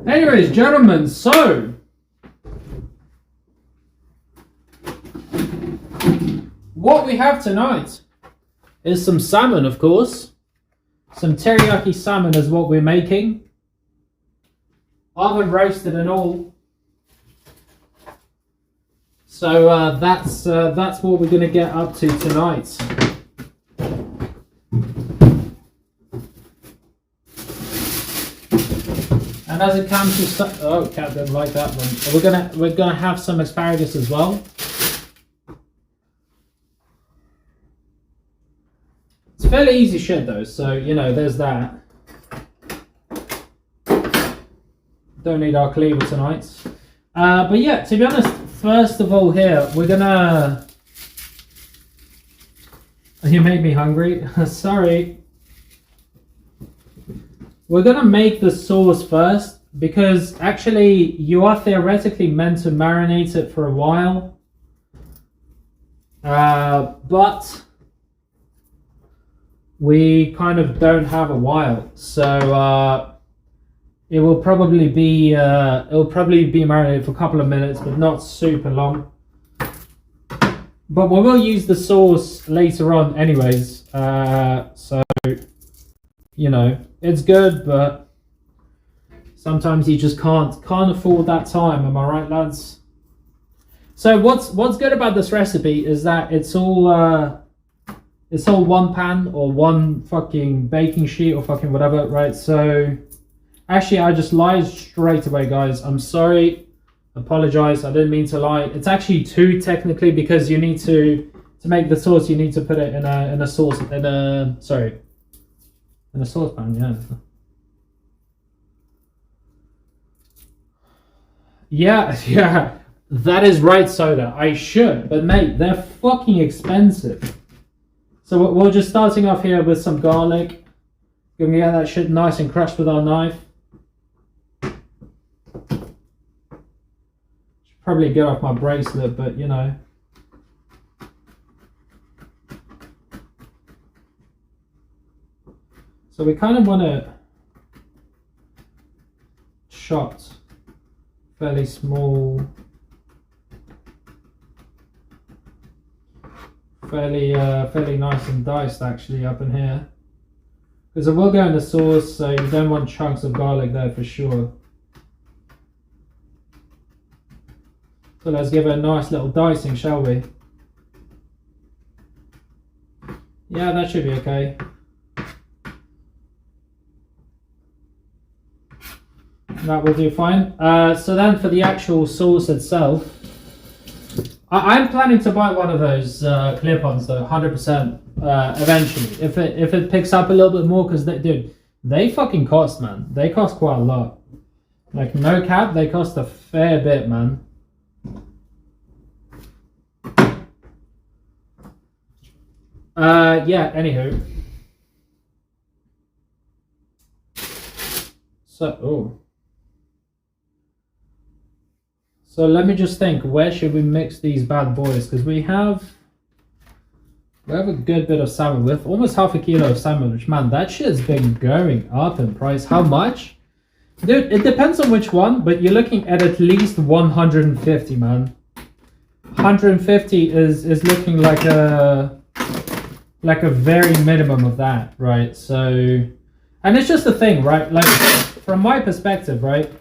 Anyways, gentlemen, so what we have tonight is some salmon, of course. Some teriyaki salmon is what we're making. Oven roasted and all. So that's what we're gonna get up to tonight. And as it comes to stuff, oh, cat didn't like that one. We're gonna have some asparagus as well. It's fairly easy shit though, so you know there's that. Don't need our cleaver tonight. But yeah, to be honest, first of all here, we're gonna... You made me hungry. Sorry. We're gonna make the sauce first, because actually you are theoretically meant to marinate it for a while. But we kind of don't have a while, so it will probably be marinated for a couple of minutes, but not super long. But we will use the sauce later on anyways, so you know, it's good, but sometimes you just can't afford that time, am I right, lads? So what's good about this recipe is that it's all one pan or one fucking baking sheet or fucking whatever, right? So actually I just lied straight away, guys. I'm sorry, apologize, I didn't mean to lie. It's actually two technically, because you need to make the sauce, you need to put it in a saucepan, yeah, that is right, Soda. I should, but mate, they're fucking expensive. So we're just starting off here with some garlic. Gonna get that shit nice and crushed with our knife. Should probably get off my bracelet, but you know. So we kind of want it chopped fairly small, fairly nice and diced actually up in here, because it will go in the sauce, so you don't want chunks of garlic there for sure. So let's give it a nice little dicing, shall we? Yeah, that should be okay. That will do fine. So then for the actual sauce itself, I'm planning to buy one of those clear ponds though, 100%, eventually. If it picks up a little bit more, because they fucking cost, man. They cost quite a lot. Like, no cap, they cost a fair bit, man. Yeah, anywho. So let me just think, where should we mix these bad boys? Because we have a good bit of salmon, with almost half a kilo of salmon, which, man, that shit's been going up in price. How much? Dude, it depends on which one, but you're looking at least 150, man. 150 is looking like a very minimum of that, right? So, and it's just the thing, right? Like, from my perspective, right?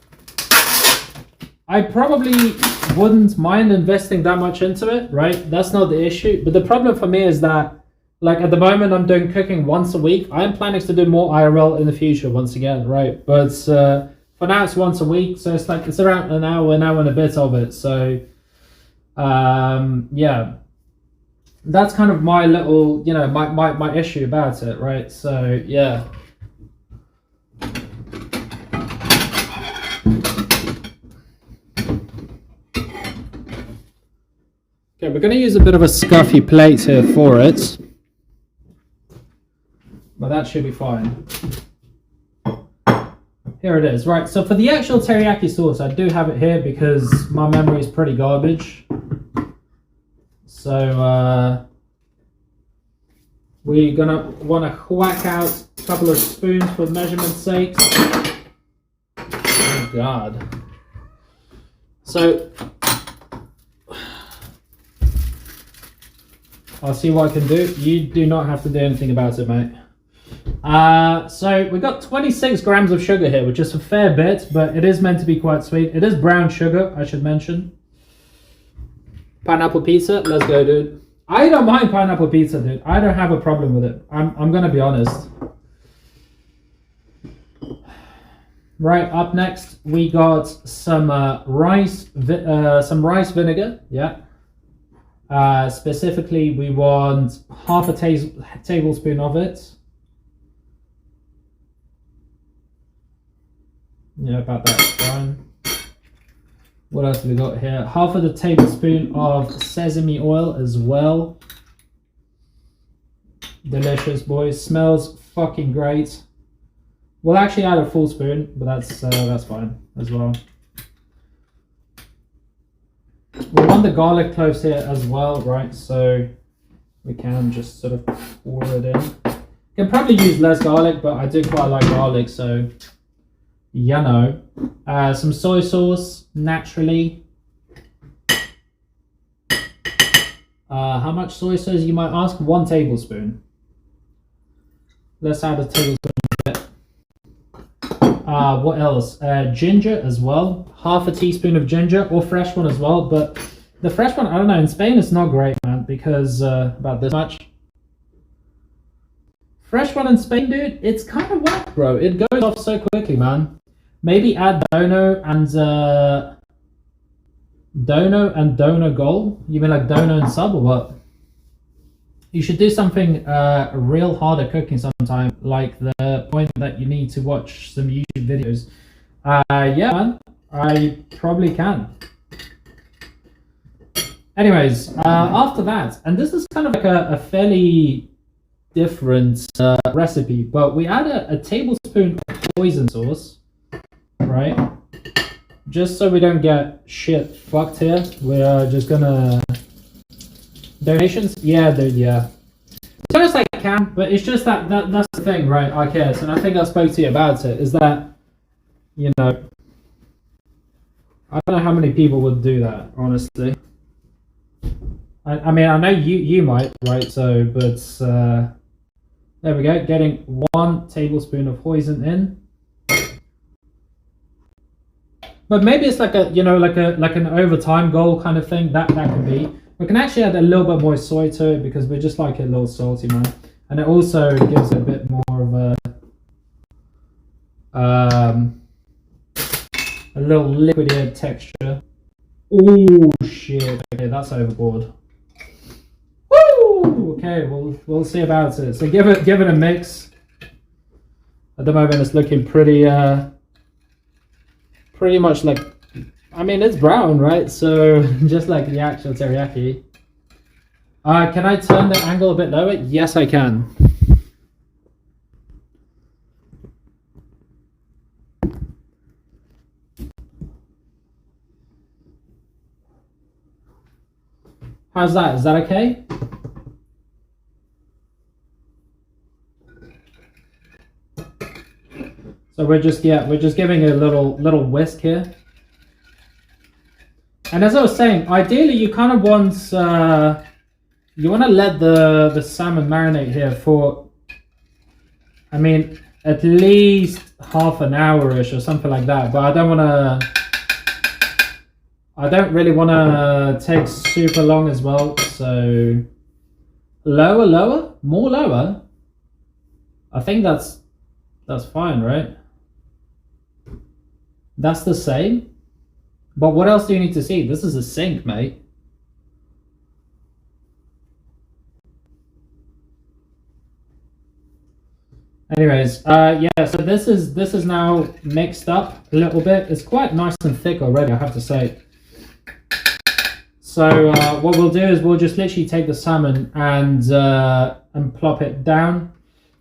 I probably wouldn't mind investing that much into it, right? That's not the issue. But the problem for me is that, like, at the moment I'm doing cooking once a week. I'm planning to do more IRL in the future once again, right? But for now it's once a week, so it's like it's around an hour and a bit of it. So yeah, that's kind of my little, you know, my issue about it, right? So yeah. Okay, we're going to use a bit of a scuffy plate here for it, but that should be fine. Here it is. Right, so for the actual teriyaki sauce, I do have it here because my memory is pretty garbage. So we're going to want to whack out a couple of spoons for measurement's sake. God. So I'll see what I can do. You do not have to do anything about it, mate. So we got 26 grams of sugar here, which is a fair bit, but it is meant to be quite sweet. It is brown sugar, I should mention. Pineapple pizza, let's go, dude. I don't mind pineapple pizza, dude. I don't have a problem with it. I'm gonna be honest. Right, up next we got some rice vinegar. Yeah. Specifically, we want half a tablespoon of it. Yeah, about that's fine. What else have we got here? Half of the tablespoon of sesame oil as well. Delicious, boys. Smells fucking great. We'll actually add a full spoon, but that's fine as well. We want the garlic cloves here as well, right? So we can just sort of pour it in. You can probably use less garlic, but I do quite like garlic, so you know. Some soy sauce, naturally. How much soy sauce, you might ask? 1 tablespoon. Let's add a tablespoon of it. What else? Ginger as well. Half a teaspoon of ginger, or fresh one as well. But the fresh one, I don't know. In Spain, it's not great, man, because about this much. Fresh one in Spain, dude, it's kind of whack, bro. It goes off so quickly, man. Maybe add dono and dono goal. You mean like dono and sub or what? You should do something real hard at cooking sometime, like the point that you need to watch some YouTube videos. Yeah, man, I probably can. Anyways, after that, and this is kind of like a fairly different recipe, but we add a tablespoon of hoisin sauce, right? Just so we don't get shit fucked here. We're just gonna... Donations? Yeah, dude, yeah. As soon as I can, but it's just that's the thing, right? I guess, and I think I spoke to you about it, is that, you know, I don't know how many people would do that, honestly. I mean, I know you might, right? So, but there we go. Getting 1 tablespoon of hoisin in. But maybe it's like a, you know, like an overtime goal kind of thing. That could be. We can actually add a little bit more soy to it because we just like it a little salty, man. And it also gives it a bit more of a little liquidy texture. Oh shit! Okay, that's overboard. Woo! Okay, we'll see about it. So give it a mix. At the moment, it's looking pretty much like. I mean, it's brown, right? So just like the actual teriyaki. Can I turn the angle a bit lower? Yes, I can. How's that? Is that okay? So we're just giving it a little whisk here. And as I was saying, ideally you kind of want you want to let the salmon marinate here for, I mean, at least half an hour-ish or something like that. But I don't really want to take super long as well. So lower, more lower. I think that's fine, right? That's the same. But what else do you need to see? This is a sink, mate. Anyways, yeah, so this is now mixed up a little bit. It's quite nice and thick already, I have to say. So what we'll do is we'll just literally take the salmon and plop it down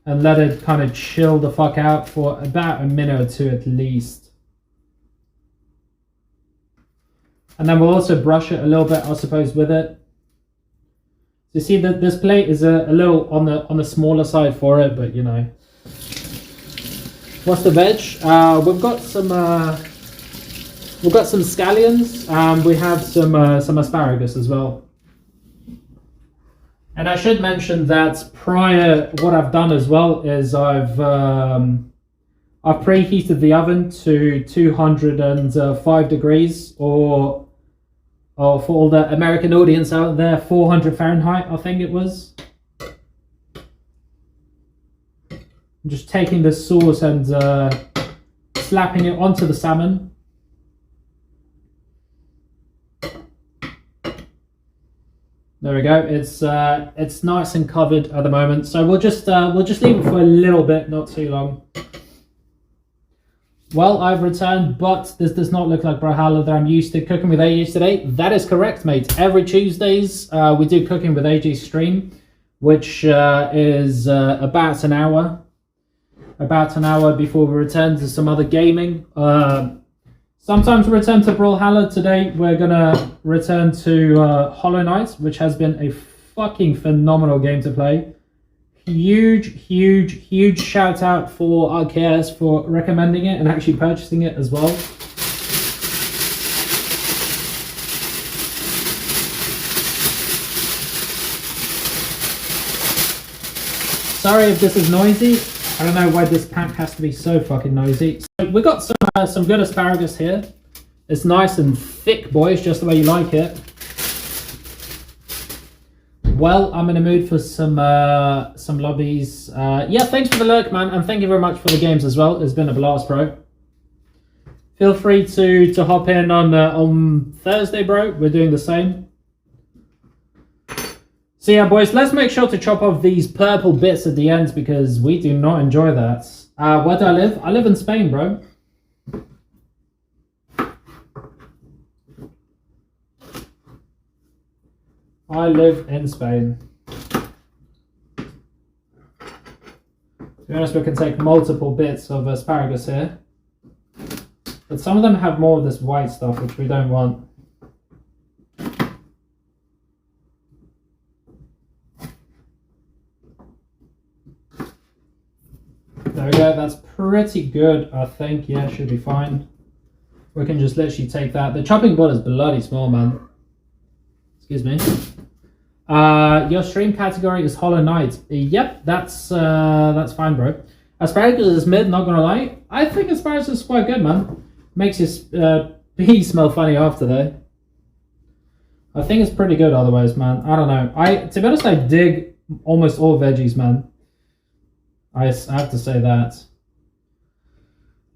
and let it kind of chill the fuck out for about a minute or two at least. And then we'll also brush it a little bit, I suppose, with it. You see that this plate is a little on the smaller side for it, but you know. What's the veg? We've got some We've got some scallions. We have some asparagus as well. And I should mention that what I've done as well is I've preheated the oven to 205 degrees, or for all the American audience out there, 400 Fahrenheit, I think it was. I'm just taking this sauce and slapping it onto the salmon. There we go. It's nice and covered at the moment, so we'll just leave it for a little bit, not too long. Well, I've returned, but this does not look like Brawlhalla that I'm used to cooking with AJ today. That is correct, mate. Every Tuesdays we do cooking with AJ stream, which is about an hour before we return to some other gaming. Sometimes we return to Brawlhalla. Today we're gonna return to Hollow Knight, which has been a fucking phenomenal game to play. Huge shout out for Arceus for recommending it and actually purchasing it as well. Sorry if this is noisy. I don't know why this pack has to be so fucking noisy. So we got some good asparagus here. It's nice and thick, boys, just the way you like it. Well, I'm in the mood for some lobbies. Yeah, thanks for the lurk, man, and thank you very much for the games as well. It's been a blast, bro. Feel free to hop in on Thursday, bro. We're doing the same. So yeah, boys, let's make sure to chop off these purple bits at the end because we do not enjoy that. Where do I live? I live in Spain, bro. I live in Spain. To be honest, we can take multiple bits of asparagus here. But some of them have more of this white stuff, which we don't want. There we go, that's pretty good, I think. Yeah, should be fine. We can just literally take that. The chopping board is bloody small, man. Excuse me. Your stream category is Hollow Knight. Yep, that's fine, bro. Asparagus is mid, not gonna lie. I think asparagus is quite good, man. Makes your pea smell funny after though. I think it's pretty good otherwise, man. I don't know. To be honest, I dig almost all veggies, man. I have to say that.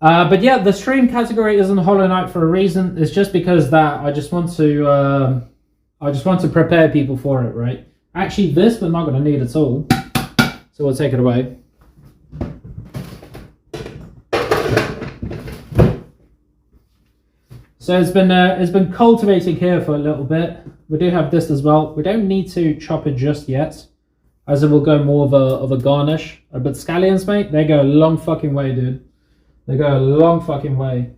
But yeah, the stream category isn't Hollow Knight for a reason. It's just because that I just want to prepare people for it, right? Actually, this we're not going to need at all, so we'll take it away. So it's been cultivating here for a little bit. We do have this as well. We don't need to chop it just yet, as it will go more of a garnish. But scallions, mate, they go a long fucking way, dude. They go a long fucking way.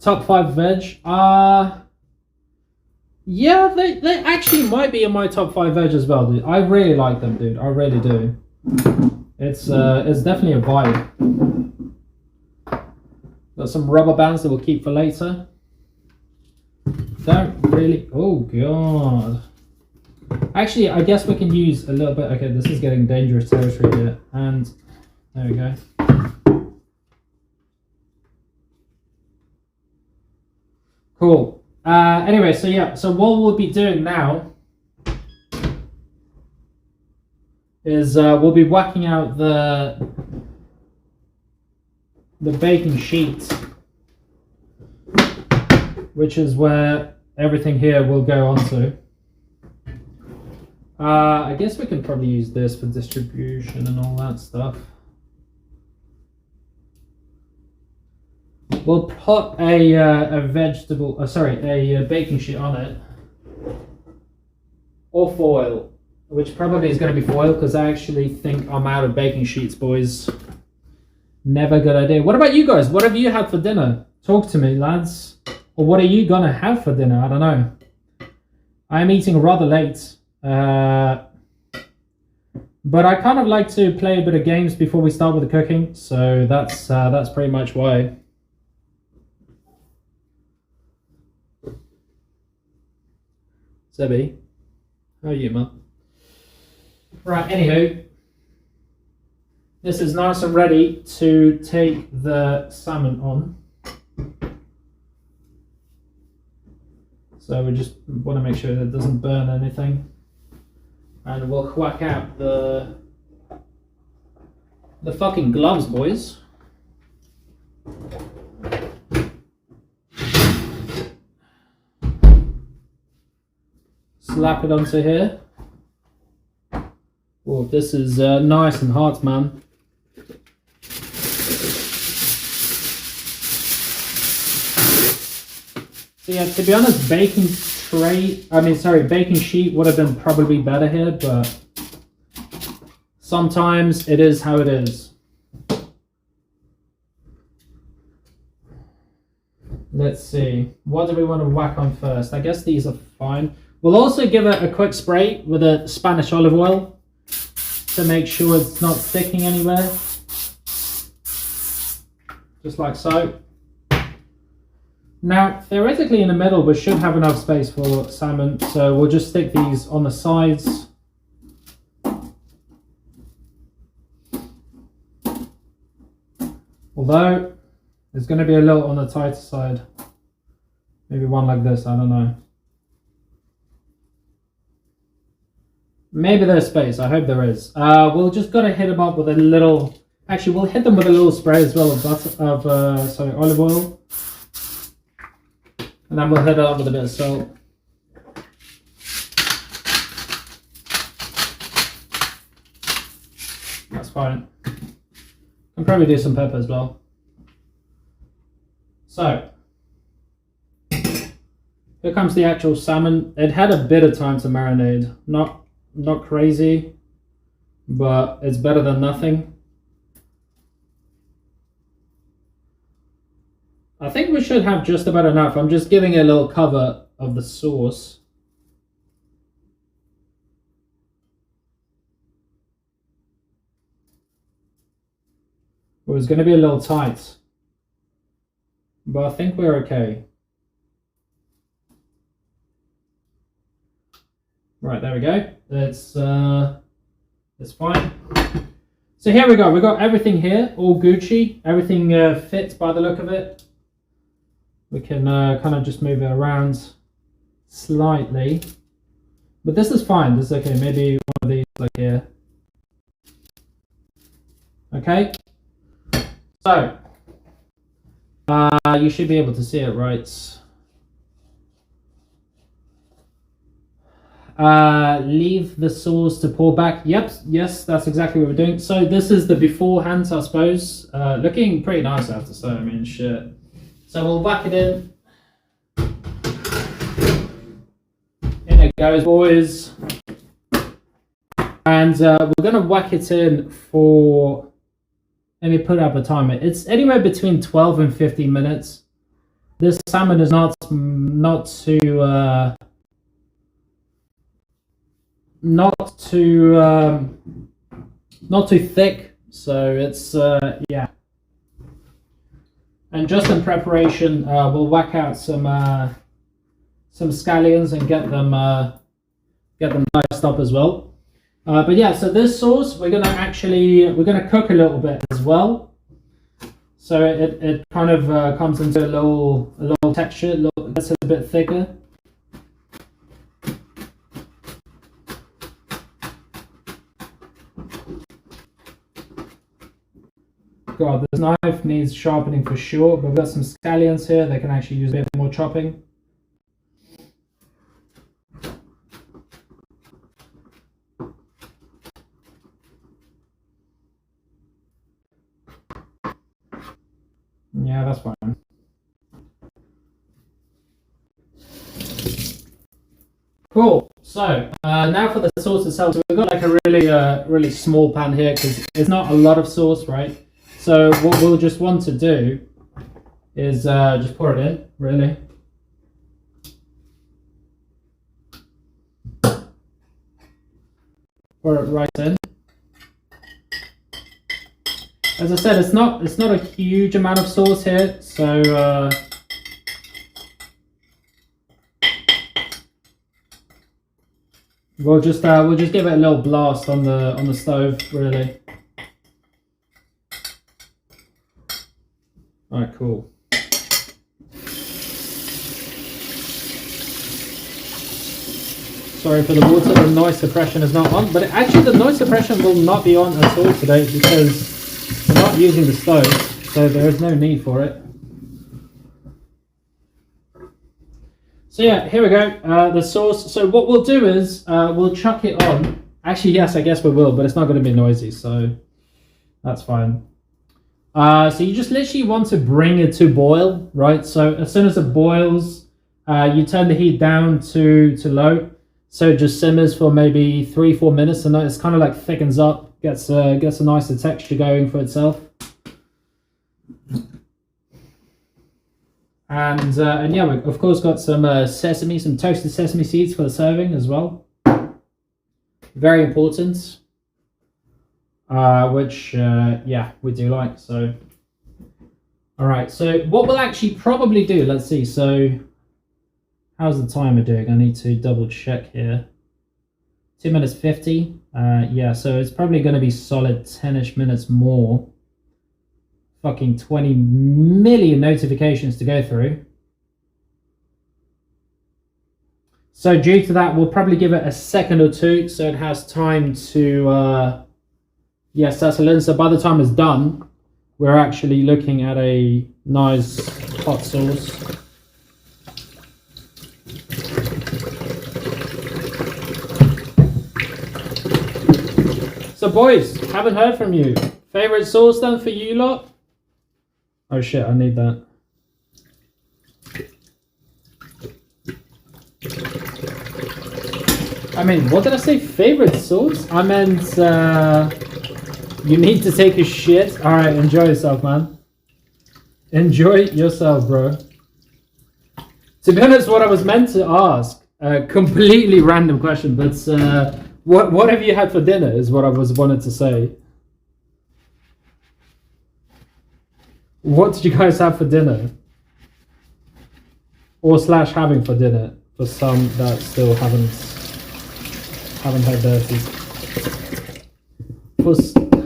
Top 5 veg. Yeah, they actually might be in my top 5 veg as well, dude. I really like them, dude. I really do. It's definitely a vibe. Got some rubber bands that we'll keep for later. Don't really. Oh god. Actually, I guess we can use a little bit. Okay, this is getting dangerous territory here, and there we go. Cool. Anyway, so yeah, so what we'll be doing now is we'll be whacking out the baking sheet, which is where everything here will go onto. I guess we can probably use this for distribution and all that stuff. We'll put a baking sheet on it, or foil, which probably is going to be foil because I actually think I'm out of baking sheets, boys. Never a good idea. What about you guys? What have you had for dinner? Talk to me, lads. Or what are you gonna have for dinner? I don't know. I'm eating rather late. But I kind of like to play a bit of games before we start with the cooking, so that's pretty much why. Zebby, how are you, man? Right, anywho, this is nice and ready to take the salmon on. So we just want to make sure that it doesn't burn anything. And we'll whack out the fucking gloves, boys. Slap it onto here. Oh, this is nice and hot, man. So yeah, to be honest, baking sheet would have been probably better here, but sometimes it is how it is. Let's see, what do we want to whack on first? I guess these are fine. We'll also give it a quick spray with a Spanish olive oil to make sure it's not sticking anywhere. Just like so. Now, theoretically in the middle we should have enough space for salmon, so we'll just stick these on the sides. Although, it's going to be a little on the tighter side. Maybe one like this, I don't know. Maybe there's space, I hope there is. We'll just got to hit them up with a little... Actually, we'll hit them with a little spray as well of olive oil. And then we'll hit it up with a bit of salt. That's fine. Can probably do some pepper as well. So, here comes the actual salmon. It had a bit of time to marinate. Not crazy, but it's better than nothing. I think we should have just about enough. I'm just giving it a little cover of the sauce. It was going to be a little tight, but I think we're okay. Right, there we go. It's fine. So here we go. We got everything here, all Gucci. Everything fits by the look of it. We can kind of just move it around slightly, but this is fine. This is okay. Maybe one of these like here. Okay. So you should be able to see it, right? Leave the sauce to pour back. Yep, yes, that's exactly what we're doing. So this is the beforehand, I suppose. Looking pretty nice, I have to say. I mean, shit. So we'll whack it in. In it goes, boys. And we're going to whack it in for... Let me put up a timer. It's anywhere between 12 and 15 minutes. This salmon is not too thick, so it's yeah. And just in preparation, we'll whack out some scallions and get them diced up as well. But yeah, so this sauce we're gonna cook a little bit as well, so it kind of comes into a little texture, gets a bit thicker. God, this knife needs sharpening for sure, but we've got some scallions here that can actually use a bit more chopping. Yeah, that's fine. Cool. So now for the sauce itself. So we've got like a really small pan here because it's not a lot of sauce, right? So what we'll just want to do is just pour it in, really. Pour it right in. as I said, it's not a huge amount of sauce here, so we'll just give it a little blast on the stove, really. All right, cool. Sorry for the water, the noise suppression is not on, but actually the noise suppression will not be on at all today because we're not using the stove, so there is no need for it. So yeah, here we go, the sauce. So what we'll do is we'll chuck it on. Actually, yes, I guess we will, but it's not going to be noisy, so that's fine. So you just literally want to bring it to boil, right? So as soon as it boils, you turn the heat down to low. So it just simmers for maybe 3-4 minutes, and then it's kind of like thickens up, gets a nicer texture going for itself. And yeah, we've of course got some sesame, some toasted sesame seeds for the serving as well. Very important. Which yeah, we do like. So, all right. So what we'll actually probably do, let's see. So, how's the timer doing? I need to double check here. 2 minutes 50. Yeah. So it's probably going to be solid 10ish minutes more. Fucking 20 million notifications to go through. So due to that, we'll probably give it a second or two, so it has time to. Yes, that's a little. So by the time it's done, we're actually looking at a nice hot sauce. So boys, haven't heard from you. Favorite sauce then for you lot? Oh shit, I need that. I mean, what did I say? Favorite sauce? I meant, you need to take a shit. Alright, enjoy yourself, man. Enjoy yourself, bro. To be honest, what I was meant to ask, a completely random question, but what have you had for dinner is what I wanted to say. What did you guys have for dinner? Or slash having for dinner, for some that still haven't had theirs.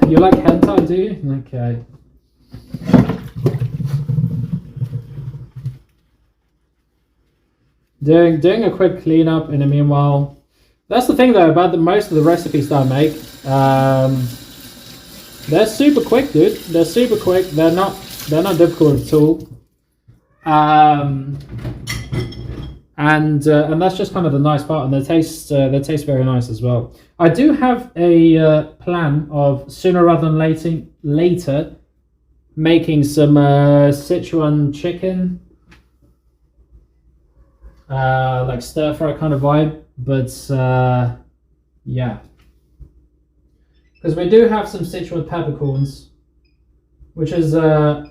You like hentai, do you? Okay. Doing a quick cleanup in the meanwhile. That's the thing though about most of the recipes that I make. They're super quick, dude. They're super quick. They're not difficult at all. And that's just kind of the nice part, and they taste very nice as well. I do have a plan of sooner rather than later making some Sichuan chicken, like stir fry kind of vibe. But yeah, because we do have some Sichuan peppercorns, which is a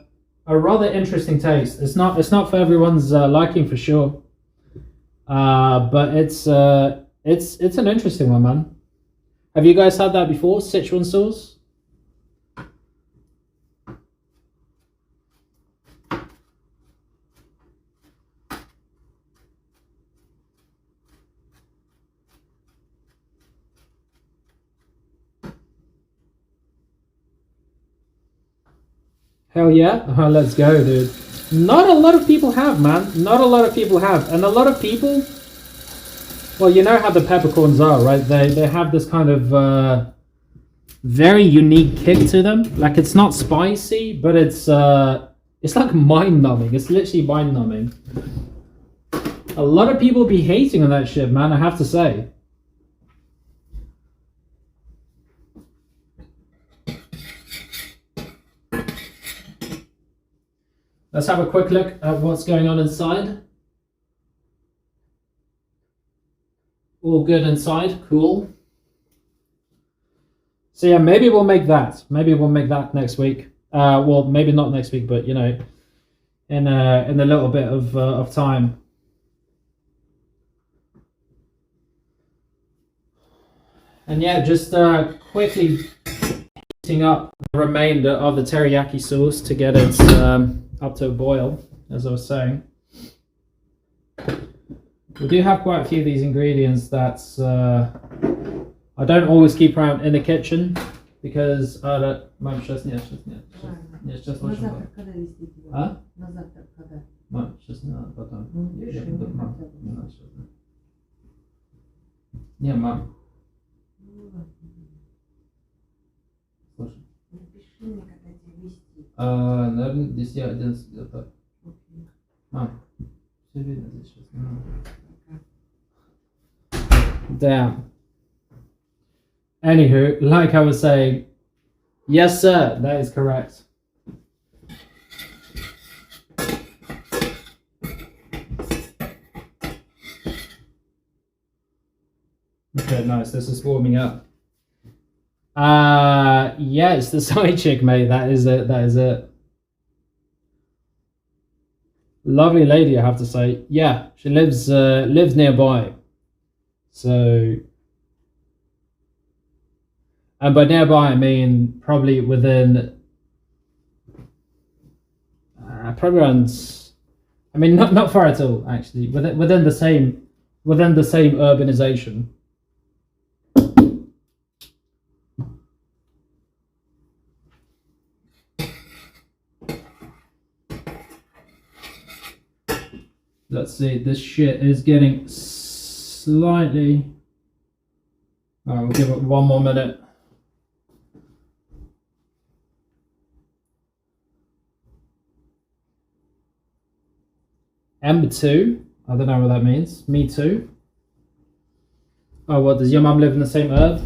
rather interesting taste. It's not for everyone's liking for sure. But it's an interesting one, man. Have you guys had that before, Sichuan sauce? Hell yeah. Oh, let's go, dude. Not a lot of people have, man. Not a lot of people have. And a lot of people, well, you know how the peppercorns are, right? They have this kind of very unique kick to them. Like, it's not spicy, but it's like mind-numbing. It's literally mind-numbing. A lot of people be hating on that shit, man, I have to say. Let's have a quick look at what's going on inside. All good inside, cool. So yeah, maybe we'll make that. Maybe we'll make that next week. Well, maybe not next week, but you know, in a little bit of time. And yeah, just quickly heating up the remainder of the teriyaki sauce to get it up to a boil, as I was saying. We do have quite a few of these ingredients that I don't always keep around in the kitchen because I don't... Mam, сейчас нет. Нет, сейчас лучше. А? Мам, сейчас не надо, потом. Я буду, мам, не надо сейчас. Не, мам. Слушай. Напиши мне, когда тебе вести. Наверное, 10-11 где-то. Мам, все видно здесь сейчас. Damn. Anywho, like I was saying, yes sir, that is correct. Okay, nice, this is warming up. Yeah, it's the side chick, mate, that is it. Lovely lady, I have to say. Yeah, she lives nearby. So, and by nearby I mean probably within, probably around. I mean not far at all actually. Within the same urbanization. Let's see. This shit is getting slightly. Alright, we'll give it one more minute. M2. I don't know what that means. Me too. Oh, what, does your mum live in the same earth?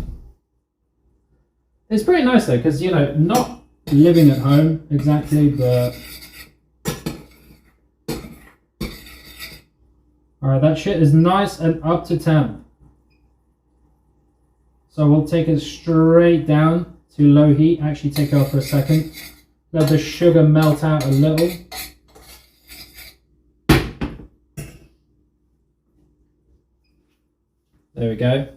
It's pretty nice though, because, you know, not living at home exactly, but... Alright, that shit is nice and up to temp. So we'll take it straight down to low heat. Actually take it off for a second. Let the sugar melt out a little. There we go.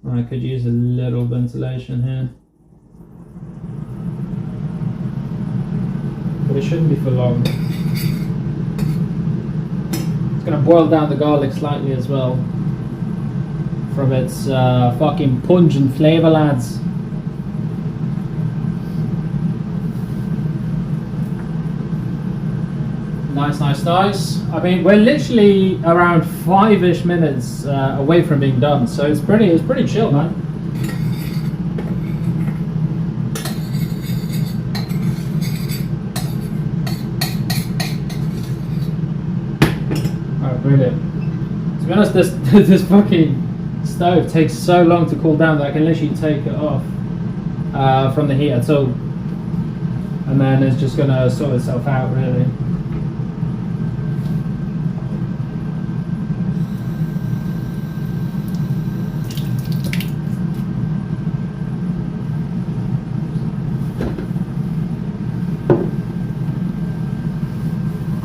I could use a little ventilation here. But it shouldn't be for long. It's going to boil down the garlic slightly as well. From its fucking pungent flavour, lads. Nice, nice, nice. I mean, we're literally around 5-ish minutes away from being done, so it's pretty chill, man. Alright, brilliant. To be honest, this fucking stove takes so long to cool down that I can literally take it off from the heat at all, and then it's just gonna sort itself out, really.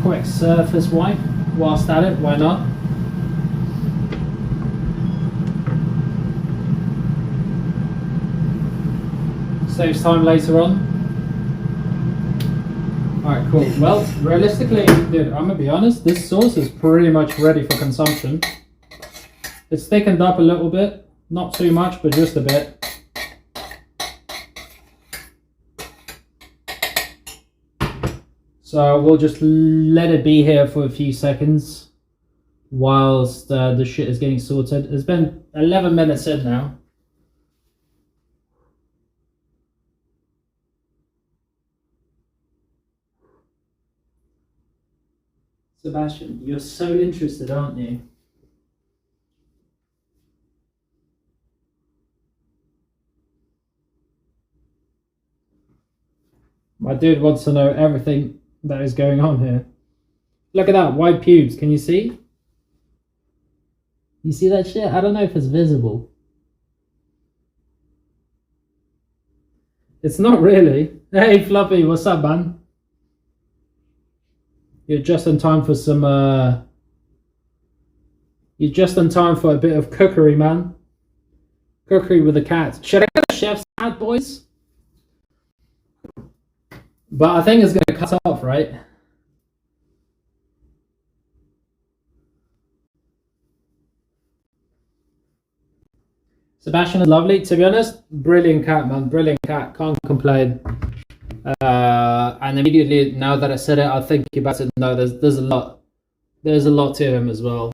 Quick surface wipe whilst at it, why not? Saves time later on. Alright, cool. Well, realistically, dude, I'm gonna be honest, this sauce is pretty much ready for consumption. It's thickened up a little bit, not too much, but just a bit. So we'll just let it be here for a few seconds whilst the shit is getting sorted. It's been 11 minutes in now. Sebastian, you're so interested, aren't you? My dude wants to know everything that is going on here. Look at that, white pubes, can you see? You see that shit? I don't know if it's visible. It's not really. Hey Fluffy, what's up, man? You're just in time for some you're just in time for a bit of cookery, man. Cookery with the cat. Should I get a chef's hat, boys? But I think it's gonna cut off, right? Sebastian is lovely. To be honest, brilliant cat, man. Brilliant cat. Can't complain. And immediately, now that I said it, I think about it. No, there's a lot. There's a lot to him as well.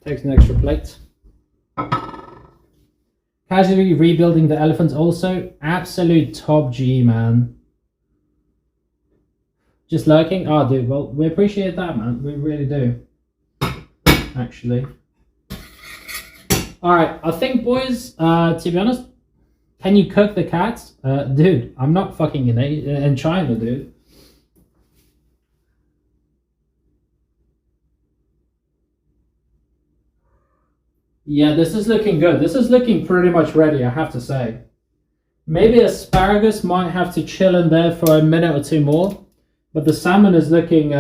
Takes an extra plate. Casually rebuilding the elephants also. Absolute top G, man. Just lurking? Oh, dude, well, we appreciate that, man. We really do. Actually. Alright, I think, boys, to be honest, can you cook the cats? Dude, I'm not fucking in China, dude. Yeah, this is looking good. This is looking pretty much ready, I have to say. Maybe asparagus might have to chill in there for a minute or two more. But the salmon is looking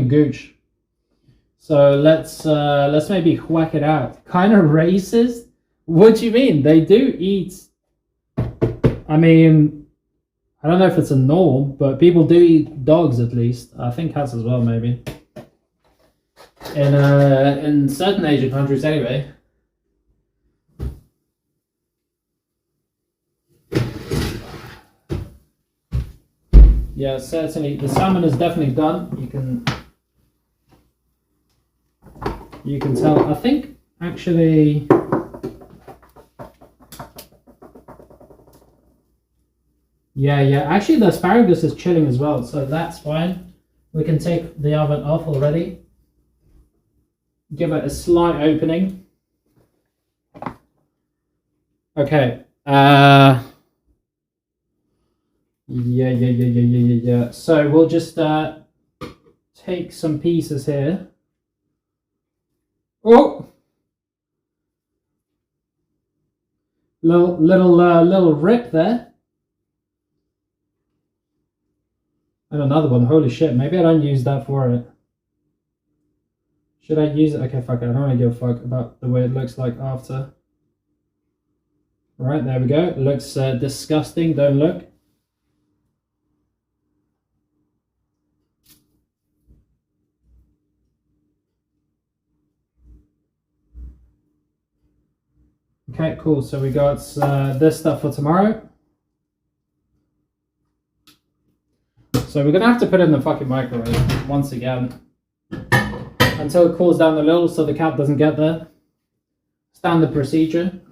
gooch. So let's maybe whack it out. Kind of racist? What do you mean? They do eat. I mean, I don't know if it's a norm, but people do eat dogs at least. I think cats as well, maybe. In certain Asian countries, anyway. Yeah, certainly. The salmon is definitely done. You can tell. I think actually. Yeah. Actually, the asparagus is chilling as well, so that's fine. We can take the oven off already. Give it a slight opening. Okay. Yeah. So we'll just take some pieces here. Oh, little rip there. And another one. Holy shit! Maybe I don't use that for it. Should I use it? Okay, fuck it. I don't really give a fuck about the way it looks like after. Right, there we go. It looks disgusting. Don't look. Okay, cool. So we got this stuff for tomorrow. So we're gonna have to put it in the fucking microwave once again until it cools down a little, so the cat doesn't get there. Standard procedure.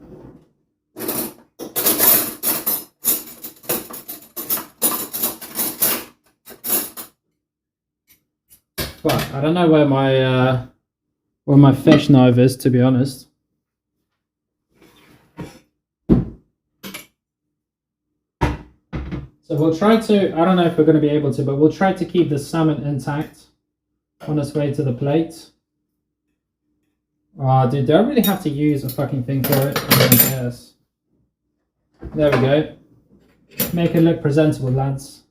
Fuck, I don't know where my fish knife is, to be honest. So we'll try to, I don't know if we're going to be able to, but we'll try to keep the salmon intact on its way to the plate. Oh, dude, do I really have to use a fucking thing for it? Yes. There we go. Make it look presentable, lads.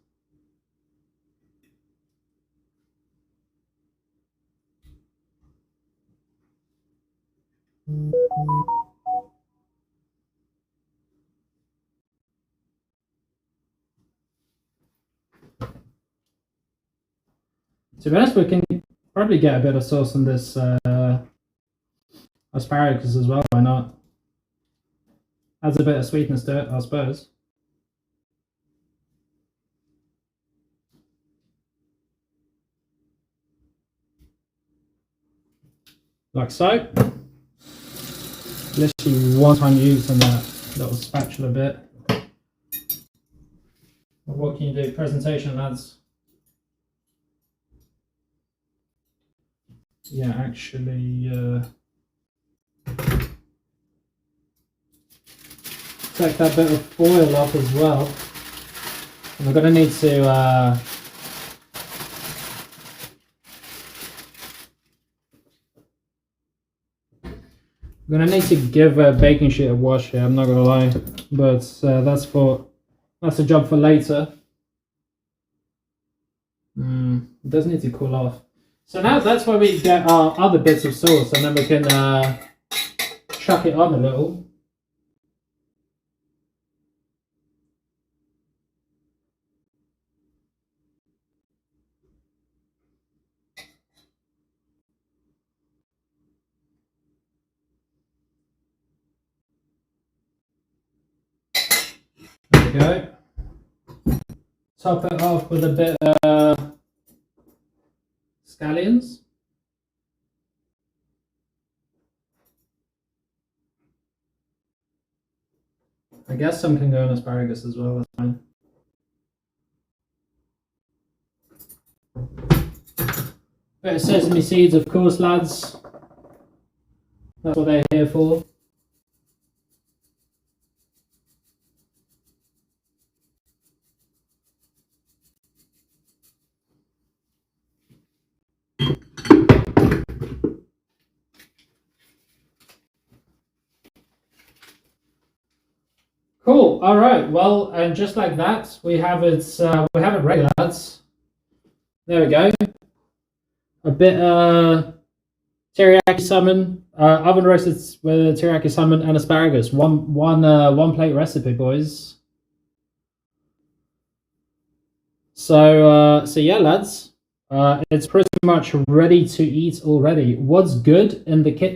To be honest, we can probably get a bit of sauce on this asparagus as well. Why not? Adds a bit of sweetness to it, I suppose. Like so. Literally one time use on that little spatula bit. But what can you do? Presentation, lads. Yeah, actually, take that bit of foil off as well. And we're going to need to give a baking sheet a wash here, I'm not going to lie. But that's a job for later. It does need to cool off. So now that's where we get our other bits of sauce, and then we can chuck it on a little. There we go. Top it off with a bit of scallions. I guess some can go on asparagus as well, that's fine. Bit of sesame seeds, of course, lads. That's what they're here for. Cool. All right. Well, and just like that, we have it. We have it ready, lads. There we go. A bit teriyaki salmon, oven roasted with teriyaki salmon and asparagus. One plate recipe, boys. So yeah, lads. It's pretty much ready to eat already. What's good in the kitchen